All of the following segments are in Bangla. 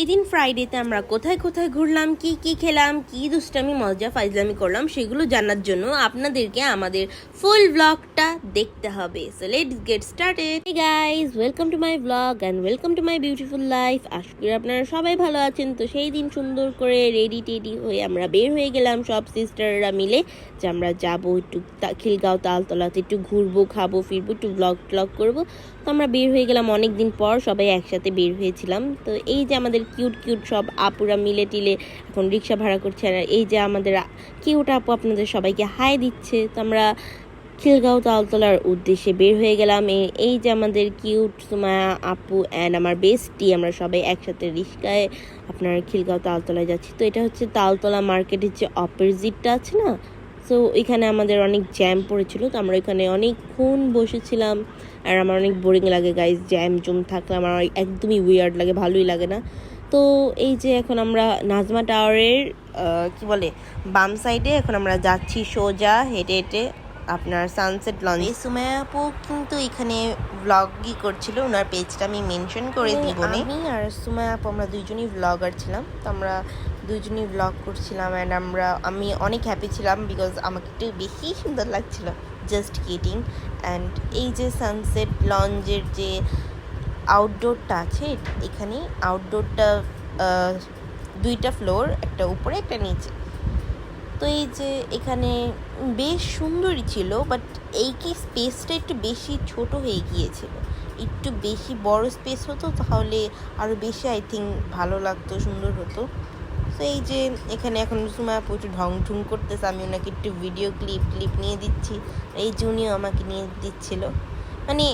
দিন ফ্রাইডেতে আমরা কোথায় কোথায় ঘুরলাম, কি কি খেলাম, কি দুষ্টামি মজা ফাইজলামি করলাম সেগুলো জানার জন্য আপনাদেরকে আমাদের ফুল ব্লগটা দেখতে হবে। So let's get started. Hey guys, welcome to my blog and welcome to my beautiful life. আশা করি আপনারা সবাই ভালো আছেন। তো সেই দিন সুন্দর করে রেডি টেডি হয়ে আমরা বের হয়ে গেলাম সব সিস্টাররা মিলে যে আমরা যাবো একটু খিলগাঁও তালতলাতে, একটু ঘুরবো, খাবো, ফিরবো, একটু ব্লগ করবো। তো আমরা বের হয়ে গেলাম অনেক দিন পর, সবাই একসাথে বের হয়েছিলাম। তো এই যে আমাদের কিউট সব আপুরা মিলে টিলে এখন রিক্সা ভাড়া করছে, আর এই যে আমাদের কিউট আপু আপনাদের সবাইকে হাই দিচ্ছে। তো আমরা খিলগাঁও তালতলার উদ্দেশ্যে বের হয়ে গেলাম। এই যে আমাদের কিউট সুমায়া আপু অ্যান্ড আমার বেস্টি, আমরা সবাই একসাথে রিক্সায় আপনার খিলগাঁও তালতলায় যাচ্ছি। তো এটা হচ্ছে তালতলা মার্কেটের যে অপোজিটটা আছে না, সো এখানে আমাদের অনেক জ্যাম পড়েছিল। তো আমরা এখানে অনেকক্ষণ বসেছিলাম, আর আমার অনেক বোরিং লাগে গাইজ, জ্যাম থাকলে আমার একদমই উইয়ার্ড লাগে, ভালোই লাগে না। তো এই যে এখন আমরা নাজমা টাওয়ারের কি বলে বাম সাইডে এখন আমরা যাচ্ছি সোজা হেঁটে হেঁটে আপনার সানসেট লঞ্চ। সুমায়া আপু কিন্তু এখানে ব্লগই করছিল, ওনার পেজটা আমি মেনশন করে দিব। আমি আর সুমায়া আপু আমরা দুইজনই ব্লগার ছিলাম। তো আমরা দুইজনই ব্লগ করছিলাম অ্যান্ড আমি অনেক হ্যাপি ছিলাম বিকজ আমাকে একটু বেশি সুন্দর লাগছিল, জাস্ট কিডিং। অ্যান্ড এই যে সানসেট লঞ্চের যে আউটডোরটা আছে, এখানে আউটডোরটা দুইটা ফ্লোর, একটা উপরে একটা নিচে। তো এই যে এখানে বেশ সুন্দরই ছিল, বাট এই কি স্পেসটা একটু বেশি ছোট হয়ে গিয়েছিল। একটু বেশি বড় স্পেস হতো তাহলে আরও বেশি আই থিঙ্ক ভালো লাগতো, সুন্দর হতো। তো এই যে এখানে এখন সুমায়া প্রচুর ঢং করতেছে, আমি ওনাকে একটু ভিডিও ক্লিপ নিয়ে দিচ্ছি, এই যে উনিও আমাকে নিয়ে দিচ্ছিল। মানে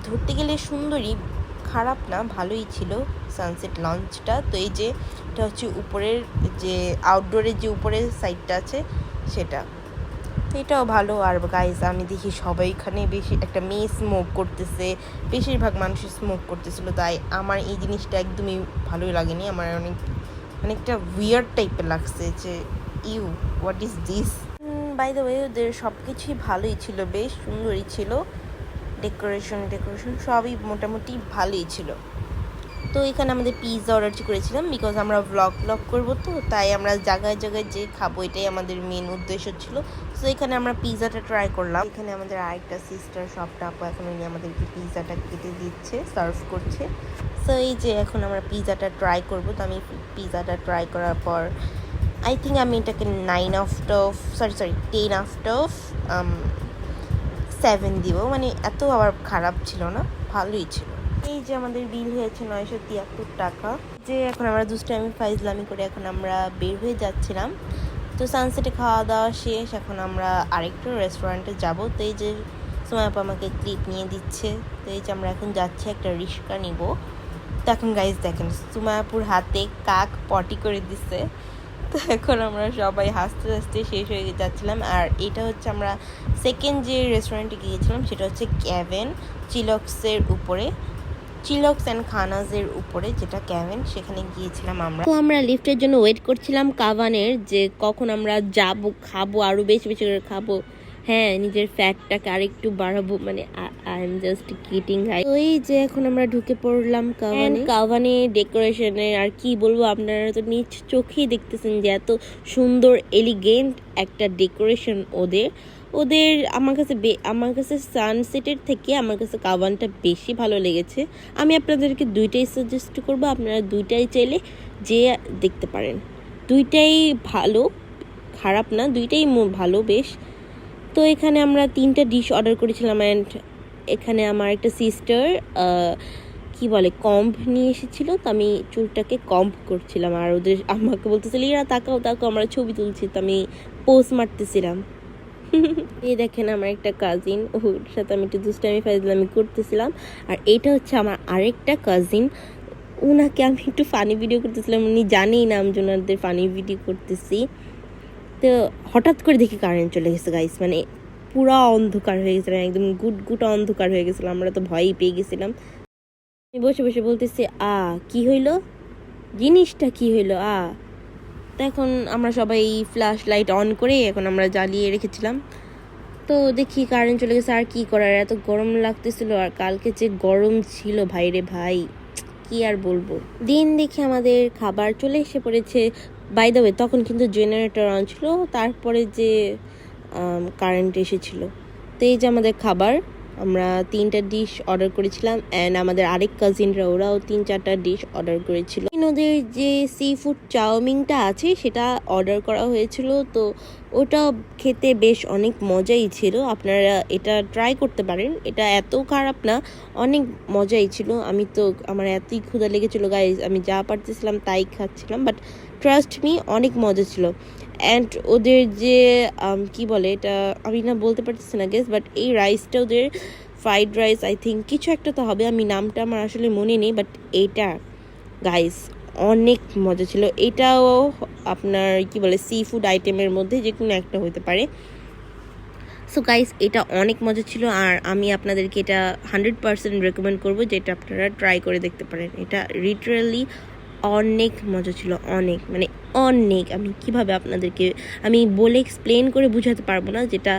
ধরতে গেলে সুন্দরই, খারাপ না, ভালোই ছিল সানসেট লঞ্চটা। তো এই যে এটা হচ্ছে উপরের যে আউটডোরের যে উপরের সাইডটা আছে সেটা, তো এটাও ভালো। আর গাইজ আমি দেখি সবাই এখানে বেশি একটা মেয়ে স্মোক করতেছে, বেশিরভাগ মানুষ স্মোক করতেছিল, তাই আমার এই জিনিসটা একদমই ভালোই লাগেনি। আমার অনেকটা উইয়ার্ড টাইপের লাগছে যে you what is this. By the way ওদের সব কিছুই ভালোই ছিল, বেশ সুন্দরই ছিল, ডেকোরেশন সবই মোটামুটি ভালোই ছিল। তো এখানে আমাদের পিৎজা অর্ডার করেছিলাম বিকজ আমরা ব্লগ করবো, তো তাই আমরা জায়গায় যে খাবো এটাই আমাদের মেন উদ্দেশ্য ছিল। তো এখানে আমরা পিৎজাটা ট্রাই করলাম। এখানে আমাদের আরেকটা সিস্টার সবটা আপু এখন উনি আমাদেরকে পিৎজাটা কেটে দিচ্ছে, সার্ভ করছে। তো এই যে এখন আমরা পিৎজাটা ট্রাই করবো। তো আমি পিৎজাটা ট্রাই করার পর আই থিঙ্ক আমি এটাকে 10/7 দিব, মানে এত আবার খারাপ ছিল না, ভালোই ছিল। এই যে আমাদের বিল হয়েছে 973 টাকা। যে এখন আমরা দুষ্টামি ফাইজলামি করে এখন আমরা বের হয়ে যাচ্ছিলাম। তো সানসেটে খাওয়া দাওয়া শেষ, এখন আমরা আরেকটু রেস্টুরেন্টে যাব। তো এই যে সুমায়া আপু আমাকে ক্লিপ নিয়ে দিচ্ছে। তো এই যে আমরা এখন যাচ্ছি, একটা রিক্সা নিব। তো এখন গাইজ দেখেন সুমায়া আপুর হাতে কাক পটি করে দিচ্ছে। তো এখন আমরা সবাই হাসতে শেষ হয়ে যাচ্ছিলাম। আর এটা হচ্ছে আমরা সেকেন্ড যে রেস্টুরেন্টে গিয়েছিলাম সেটা হচ্ছে ক্যাভেন, চিলক্সের উপরে, চিলক্স অ্যান্ড খানাজের উপরে যেটা ক্যাভেন, সেখানে গিয়েছিলাম আমরা। তো আমরা লিফটের জন্য ওয়েট করছিলাম কাভানের, যে কখন আমরা যাব, খাবো, আরও বেশি করে খাবো, হ্যাঁ নিজের ফ্যাটটাকে আরেকটু বাড়াবো, মানে আই এম জাস্ট কিডিং। তো এই যে এখন আমরা ঢুকে পড়লাম কাভানে ডেকোরেশনে। আর কি বলবো, আপনারা তো নিজ চোখেই দেখতেছেন যে এত সুন্দর এলিগেন্ট একটা ডেকোরেশন ওদের আমার কাছে সানসেটের থেকে আমার কাছে কাভানটা বেশি ভালো লেগেছে। আমি আপনাদেরকে দুইটাই সাজেস্ট করবো, আপনারা দুইটাই চাইলে যে দেখতে পারেন, দুইটাই ভালো, খারাপ না, দুইটাই ভালো বেশ। তো এখানে আমরা 3টা ডিশ অর্ডার করেছিলাম অ্যান্ড এখানে আমার একটা সিস্টার কি বলে কম্ব নিয়ে এসেছিলো। তো আমি চুলটাকে কম্ব করছিলাম, আর ওদের আমাকে বলতেছিল এরা তাকাও আমরা ছবি তুলছি। তো আমি পোস্ট মারতেছিলাম। এই দেখেন আমার একটা কাজিন, ওর সাথে আমি একটু দুষ্টামি ফাইজলামি করতেছিলাম। আর এইটা হচ্ছে আমার আরেকটা কাজিন, ওনাকে আমি একটু ফানি ভিডিও করতেছিলাম, উনি জানেই না আমি ওনাদের ফানি ভিডিও করতেছি। তো হঠাৎ করে দেখি কারেন্ট চলে গেছে গাইস, মানে পুরো অন্ধকার হয়ে গেছিলাম, একদম গুট অন্ধকার হয়ে গেছিলাম, আমরা তো ভয়ই পেয়ে গেছিলাম। আমি বসে বলতেছি কি হইলো, জিনিসটা কি হইলো তো এখন আমরা সবাই ফ্ল্যাশ লাইট অন করে এখন আমরা জ্বালিয়ে রেখেছিলাম। তো দেখি কারেন্ট চলে গেছে, আর কি করার, এত গরম লাগতেছিল, আর কালকে যে গরম ছিল ভাই রে ভাই, কি আর বলবো। দিন দেখে আমাদের খাবার চলে এসে পড়েছে। বাই দ্য ওয়ে তখন কিন্তু জেনারেটর অন ছিল, তারপরে যে কারেন্ট এসেছিল। তো এই যে আমাদের খাবার, আমরা 3টা ডিশ অর্ডার করেছিলাম অ্যান্ড আমাদের আরেক কাজিনরা ওরাও 3-4টা ডিশ অর্ডার করেছিল। ওদের যে সি ফুড চাউমিনটা আছে সেটা অর্ডার করা হয়েছিল, তো ওটা খেতে বেশ অনেক মজাই ছিল। আপনারা এটা ট্রাই করতে পারেন, এটা এত খারাপ না, অনেক মজাই ছিল। আমার এতই ক্ষুধা লেগেছিল গাইজ, আমি যা পারতেছিলাম তাই খাচ্ছিলাম, বাট ট্রাস্ট মি অনেক মজা ছিল। অ্যান্ড ওদের যে কি বলে এটা আমি না বলতে পারতেছি না গেস, বাট এই রাইসটা ওদের ফ্রাইড রাইস আই থিঙ্ক কিছু একটা তো হবে, আমি নামটা আমার আসলে মনে নেই, বাট এইটা গাইস অনেক মজা ছিল। এটাও আপনার কি বলে সি ফুড আইটেমের মধ্যে যে কোনো একটা হতে পারে। সো গাইস এটা অনেক মজা ছিল, আর আমি আপনাদেরকে এটা 100% রেকমেন্ড করবো যে এটা আপনারা ট্রাই করে দেখতে পারেন। এটা লিটারালি অনেক মজা ছিল, অনেক মানে অনেক। আমি কিভাবে আপনাদেরকে আমি বলে এক্সপ্লেন করে বোঝাতে পারবো না, যেটা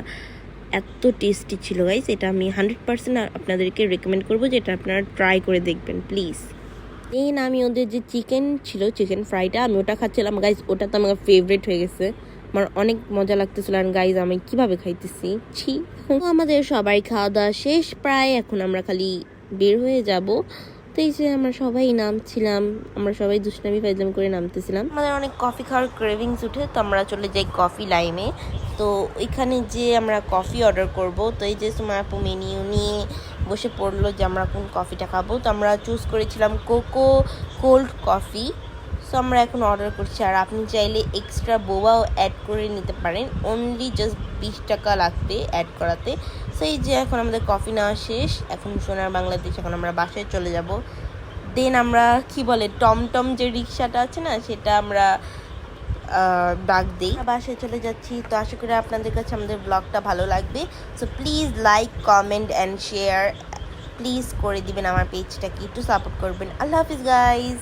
এত টেস্টি ছিল গাইস। এটা আমি 100% আপনাদেরকে রেকমেন্ড করবো যে এটা আপনারা ট্রাই করে দেখবেন প্লিজ। দেন আমি ওদের যে চিকেন ছিল, চিকেন ফ্রাইটা আমি ওটা খাচ্ছিলাম গাইজ, ওটা তো আমার ফেভারিট হয়ে গেছে, আমার অনেক মজা লাগতেছিল। আর গাইজ আমি কিভাবে খাইতেছি ছি। আমাদের সবাই খাওয়া দাওয়া শেষ প্রায়, এখন আমরা খালি বের হয়ে যাব। তো এই যে আমরা সবাই নামছিলাম, আমরা সবাই দুষ্টামি ফাইজলাম করে নামতেছিলাম। আমাদের অনেক কফি খাওয়ার ক্রেভিংস উঠে, তো আমরা চলে যাই কফি লাইমে। তো ওইখানে যে আমরা কফি অর্ডার করব, তো এই যে সুমায়া আপু মেনিউ নিয়ে বসে পড়লো যে আমরা কোন কফিটা খাবো। তো আমরা চুজ করেছিলাম কোকো কোল্ড কফি। সো আমরা এখন অর্ডার করছি, আর আপনি চাইলে এক্সট্রা বোবাও অ্যাড করে নিতে পারেন, অনলি জাস্ট 20 টাকা লাগবে অ্যাড করাতে। সো এই যে এখন আমাদের কফি নেওয়া শেষ, এখন সোনার বাংলাদেশ, এখন আমরা বাসায় চলে যাব। দেন আমরা কি বলে টমটম যে রিক্সাটা আছে না, সেটা আমরা ডাক দিই, বাসায় চলে যাচ্ছি। তো আশা করি আপনাদের কাছে আমাদের ব্লগটা ভালো লাগবে। So please like, comment and share please করে দিবেন, আমার পেজটাকে একটু সাপোর্ট করবেন। আল্লাহ হাফিজ গাইজ।